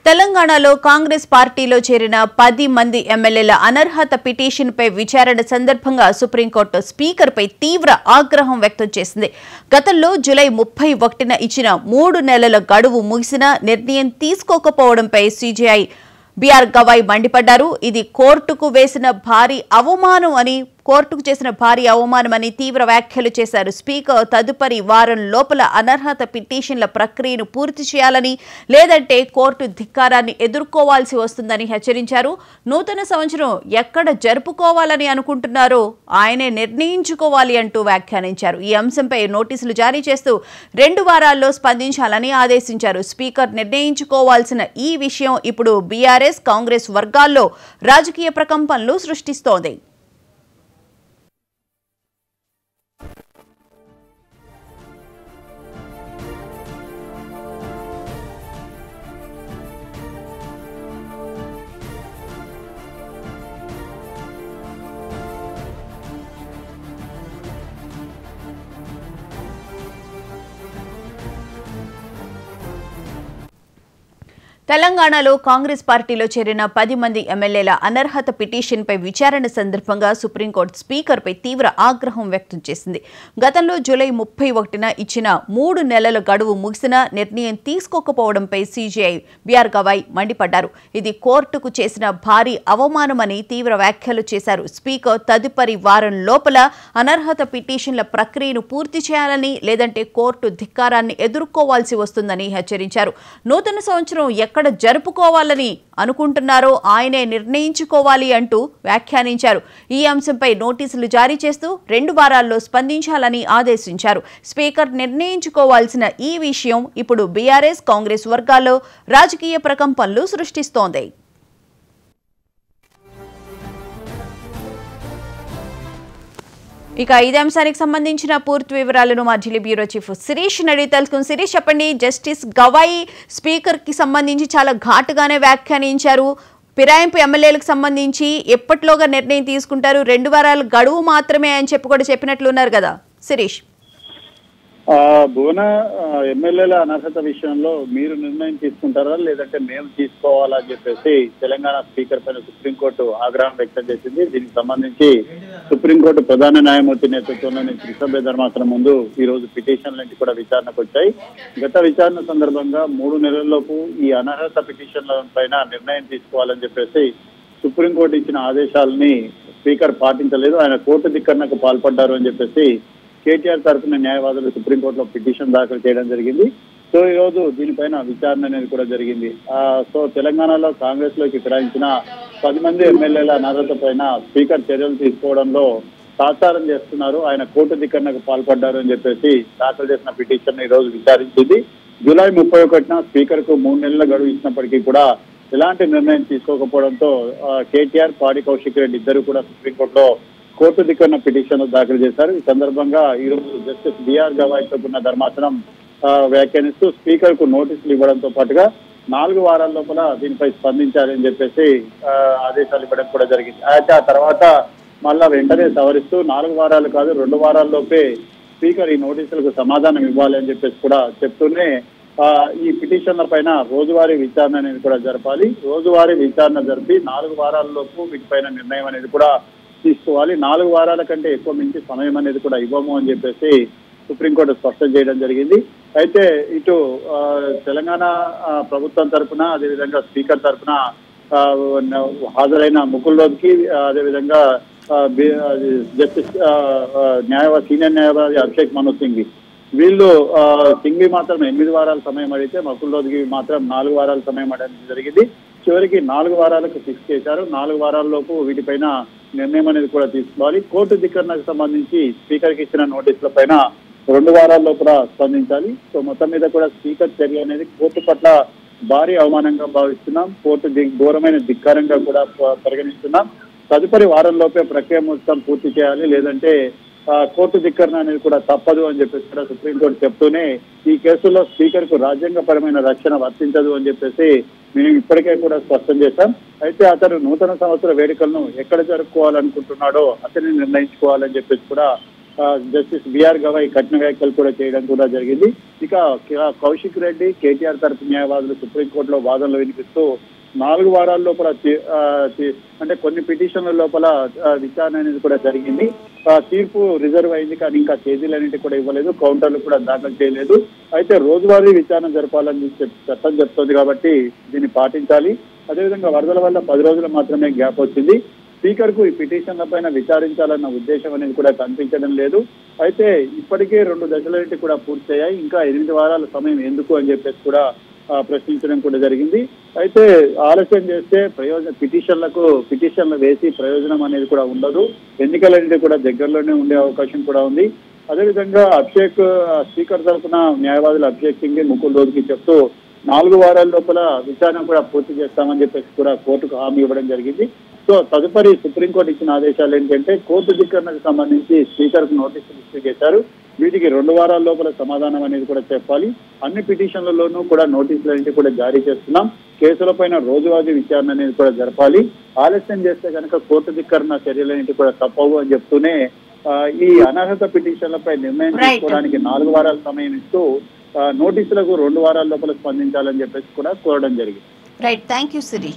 తెలంగాణలో కాంగ్రెస్ పార్టీలో చేరిన 10 మంది ఎమ్మెల్యేల అనర్హత పిటిషన్పై విచారణ సందర్భంగా సుప్రీంకోర్టు స్పీకర్పై తీవ్ర ఆగ్రహం వ్యక్తం చేసింది. గతంలో జూలై 31న ఇచ్చిన 3 నెలల గడువు ముగిసినా నిర్ణయం తీసుకోకపోవడంపై సీజేఐ బీఆర్ గవాయ్ మండిపడ్డారు. ఇది కోర్టుకు చేసిన భారీ అవమానమని తీవ్ర వ్యాఖ్యలు చేశారు. స్పీకర్ తదుపరి వారం లోపల అనర్హత పిటిషన్ల ప్రక్రియను పూర్తి చేయాలని, లేదంటే కోర్టు ధిక్కారాన్ని ఎదుర్కోవాల్సి వస్తుందని హెచ్చరించారు. నూతన సంవత్సరం ఎక్కడ జరుపుకోవాలని అనుకుంటున్నారో ఆయనే నిర్ణయించుకోవాలి అంటూ వ్యాఖ్యానించారు. ఈ అంశంపై నోటీసులు జారీ చేస్తూ 2 వారాల్లో స్పందించాలని ఆదేశించారు. స్పీకర్ నిర్ణయించుకోవాల్సిన ఈ విషయం ఇప్పుడు బీఆర్ఎస్, కాంగ్రెస్ వర్గాల్లో రాజకీయ ప్రకంపనలు సృష్టిస్తోంది. తెలంగాణలో కాంగ్రెస్ పార్టీలో చేరిన 10 మంది ఎమ్మెల్యేల అనర్హత పిటిషన్పై విచారణ సందర్భంగా సుప్రీంకోర్టు స్పీకర్పై తీవ్ర ఆగ్రహం వ్యక్తం చేసింది. గతంలో జూలై 31న ఇచ్చిన 3 నెలల గడువు ముగిసినా నిర్ణయం తీసుకోకపోవడంపై సీజేఐ బీఆర్ గవాయ్ మండిపడ్డారు. ఇది కోర్టుకు చేసిన భారీ అవమానమని తీవ్ర వ్యాఖ్యలు చేశారు. స్పీకర్ తదుపరి వారం లోపల అనర్హత పిటిషన్ల ప్రక్రియను పూర్తి చేయాలని, లేదంటే కోర్టు ధిక్కారాన్ని ఎదుర్కోవాల్సి వస్తుందని హెచ్చరించారు. నూతన సంవత్సరం ఎక్కడ జరుపుకోవాలని అనుకుంటున్నారో ఆయనే నిర్ణయించుకోవాలి అంటూ వ్యాఖ్యానించారు. ఈ అంశంపై నోటీసులు జారీ చేస్తూ 2 వారాల్లో స్పందించాలని ఆదేశించారు. స్పీకర్ నిర్ణయించుకోవాల్సిన ఈ విషయం ఇప్పుడు బీఆర్ఎస్, కాంగ్రెస్ వర్గాల్లో రాజకీయ ప్రకంపనలు సృష్టిస్తోంది. ఇక ఇదే అంశానికి సంబంధించిన పూర్తి వివరాలను మా ఢిల్లీ బ్యూరో చీఫ్ శిరీష్ అడిగి తెలుసుకుని. శిరీష్, చెప్పండి, జస్టిస్ గవాయ్ స్పీకర్ కి సంబంధించి చాలా ఘాటుగానే వ్యాఖ్యానించారు. ఫిరాయింపు ఎమ్మెల్యేలకు సంబంధించి ఎప్పటిలోగా నిర్ణయం తీసుకుంటారు? 2 వారాల గడువు మాత్రమే అని చెప్పినట్లున్నారు కదా శిరీష్. భువన, ఎమ్మెల్యేల అనర్హత విషయంలో మీరు నిర్ణయం తీసుకుంటారా లేదంటే మేము తీసుకోవాలా అని చెప్పేసి తెలంగాణ స్పీకర్ పైన సుప్రీంకోర్టు ఆగ్రహం వ్యక్తం చేసింది. దీనికి సంబంధించి సుప్రీంకోర్టు ప్రధాన న్యాయమూర్తి నేతృత్వంలోని త్రిసభ్య ధర్మాసనం ముందు ఈ రోజు పిటిషన్లన్నీ కూడా విచారణకు వచ్చాయి. గత విచారణ సందర్భంగా 3 నెలల్లోపు ఈ అనర్హత పిటిషన్ల పైన నిర్ణయం తీసుకోవాలని చెప్పేసి సుప్రీంకోర్టు ఇచ్చిన ఆదేశాలని స్పీకర్ పాటించలేదు. ఆయన కోర్టు ధిక్కరణకు పాల్పడ్డారు అని చెప్పేసి కేటీఆర్ తరఫున న్యాయవాదులు సుప్రీంకోర్టులో పిటిషన్ దాఖలు చేయడం జరిగింది. సో ఈ రోజు దీనిపైన విచారణ అనేది కూడా జరిగింది. సో తెలంగాణలో కాంగ్రెస్ లోకి ఫిరాయించిన 10 మంది ఎమ్మెల్యేల అనర్హత పైన స్పీకర్ చర్యలు తీసుకోవడంలో తాత్సారం చేస్తున్నారు, ఆయన కోర్టు ధిక్కరణకు పాల్పడ్డారు అని చెప్పేసి దాఖలు చేసిన పిటిషన్ ఈ రోజు విచారించింది. జూలై 31న స్పీకర్ కు 3 నెలల గడువు ఇచ్చినప్పటికీ కూడా ఎలాంటి నిర్ణయం తీసుకోకపోవడంతో కేటీఆర్, పాడి కౌశిక్ రెడ్డి ఇద్దరు కూడా సుప్రీంకోర్టులో కోర్టు ధిక్కరణ పిటిషన్ దాఖలు చేశారు. ఈ సందర్భంగా ఈ రోజు జస్టిస్ బీఆర్ గవాయ్ తో కూడిన ధర్మాసనం వ్యాఖ్యానిస్తూ స్పీకర్ కు నోటీసులు ఇవ్వడంతో పాటుగా 4 వారాల లోపల దీనిపై స్పందించాలని చెప్పేసి ఆదేశాలు ఇవ్వడం కూడా జరిగింది. అయితే ఆ తర్వాత మళ్ళా వెంటనే సవరిస్తూ 4 వారాలు కాదు 2 వారాల్లోపే స్పీకర్ ఈ నోటీసులకు సమాధానం ఇవ్వాలి అని చెప్పేసి కూడా చెప్తూనే ఈ పిటిషన్ల పైన రోజువారీ విచారణ అనేది కూడా జరపాలి. రోజువారీ విచారణ జరిపి 4 వారాల్లోపు వీటిపైన నిర్ణయం అనేది కూడా తీసుకోవాలి. 4 వారాల కంటే ఎక్కువ మించి సమయం అనేది కూడా ఇవ్వము అని చెప్పేసి సుప్రీంకోర్టు స్పష్టం చేయడం జరిగింది. అయితే ఇటు తెలంగాణ ప్రభుత్వం తరఫున, అదేవిధంగా స్పీకర్ తరఫున హాజరైన ముకుల్ రోహ్తగి, అదేవిధంగా జస్టిస్ సీనియర్ న్యాయవాది అభిషేక్ మను సింఘ్వి, వీళ్ళు సింఘ్వి మాత్రం 8 వారాల సమయం అడిగితే ముకుల్ రోహ్తగి మాత్రం 4 వారాల సమయం అడగడం జరిగింది. చివరికి 4 వారాలకు ఫిక్స్ చేశారు. 4 వారాల్లోపు వీటిపైన నిర్ణయం అనేది కూడా తీసుకోవాలి. కోర్టు ధిక్కరణకు సంబంధించి స్పీకర్ కి ఇచ్చిన నోటీసుల పైన 2 వారాల్లో కూడా స్పందించాలి. సో మొత్తం మీద కూడా స్పీకర్ చర్య అనేది కోర్టు పట్ల భారీ అవమానంగా భావిస్తున్నాం, కోర్టు ఘోరమైన ధిక్కారంగా కూడా పరిగణిస్తున్నాం. తదుపరి వారంలోపే ప్రక్రియ మొత్తం పూర్తి చేయాలి, లేదంటే కోర్టు ధిక్కరణ అనేది కూడా తప్పదు అని చెప్పేసి కూడా సుప్రీంకోర్టు చెప్తూనే ఈ కేసులో స్పీకర్ కు రాజ్యాంగపరమైన రక్షణ వర్తించదు అని చెప్పేసి మేము ఇప్పటికే కూడా స్పష్టం చేశాం. అయితే అతను నూతన సంవత్సర వేడుకలను ఎక్కడ జరుపుకోవాలనుకుంటున్నాడో అతన్ని నిర్ణయించుకోవాలని చెప్పేసి కూడా జస్టిస్ బిఆర్ గవాయ్ కఠిన వ్యాఖ్యలు కూడా చేయడం కూడా జరిగింది. ఇక కౌశిక్ రెడ్డి, కేటీఆర్ తరపు న్యాయవాదులు సుప్రీంకోర్టులో వాదనలు వినిపిస్తూ 4 వారాల లోపల అంటే కొన్ని పిటిషన్ల లోపల విచారణ అనేది కూడా జరిగింది. తీర్పు రిజర్వ్ అయింది, కానీ ఇంకా తేదీలన్నింటి కూడా ఇవ్వలేదు, కౌంటర్లు కూడా దాఖలు చేయలేదు. అయితే రోజువారీ విచారణ జరపాలని చట్టం చెప్తోంది కాబట్టి దీన్ని పాటించాలి. అదేవిధంగా వరదల వల్ల 10 రోజులు మాత్రమే గ్యాప్ వచ్చింది. స్పీకర్ కు ఈ పిటిషన్ల పైన విచారించాలన్న ఉద్దేశం అనేది కూడా కనిపించడం లేదు. అయితే ఇప్పటికే 2 దశలన్నింటి కూడా పూర్తయ్యాయి, ఇంకా 8 వారాల సమయం ఎందుకు అని చెప్పేసి కూడా ప్రశ్నించడం కూడా జరిగింది. అయితే ఆలస్యం చేస్తే పిటిషన్లు వేసి ప్రయోజనం అనేది కూడా ఉండదు. ఎన్నికలన్నింటి కూడా దగ్గరలోనే ఉండే అవకాశం కూడా ఉంది. అదేవిధంగా అభిషేక్ స్పీకర్ తరఫున న్యాయవాదులు అభిషేక్ సింగ్, ముకుల్ రోడ్కి చెప్తూ 4 వారాల లోపల విచారణ కూడా పూర్తి చేస్తామని చెప్పేసి కూడా కోర్టుకు హామీ ఇవ్వడం జరిగింది. సో తదుపరి సుప్రీంకోర్టు ఇచ్చిన ఆదేశాలు ఏంటంటే కోర్టు ధిక్కరణకు సంబంధించి స్పీకర్ కు నోటీసులు ఇష్యూ చేశారు. వీటికి 2 వారాల లోపల సమాధానం అనేది కూడా చెప్పాలి. అన్ని పిటిషన్లలోనూ కూడా నోటీసులు కూడా జారీ చేస్తున్నాం. కేసులపైన రోజువారీ విచారణ అనేది కూడా జరపాలి. ఆలస్యం చేస్తే కనుక కోర్టు ధిక్కరణ చర్యలన్నింటి కూడా తప్పవు అని చెప్తూనే ఈ అనర్హత పిటిషన్లపై నిర్ణయం తీసుకోవడానికి 4 వారాల సమయం ఇస్తూ నోటీసులకు 2 వారాల లోపల స్పందించాలని చెప్పేసి కూడా కోరడం జరిగింది. Right, thank you Sirish.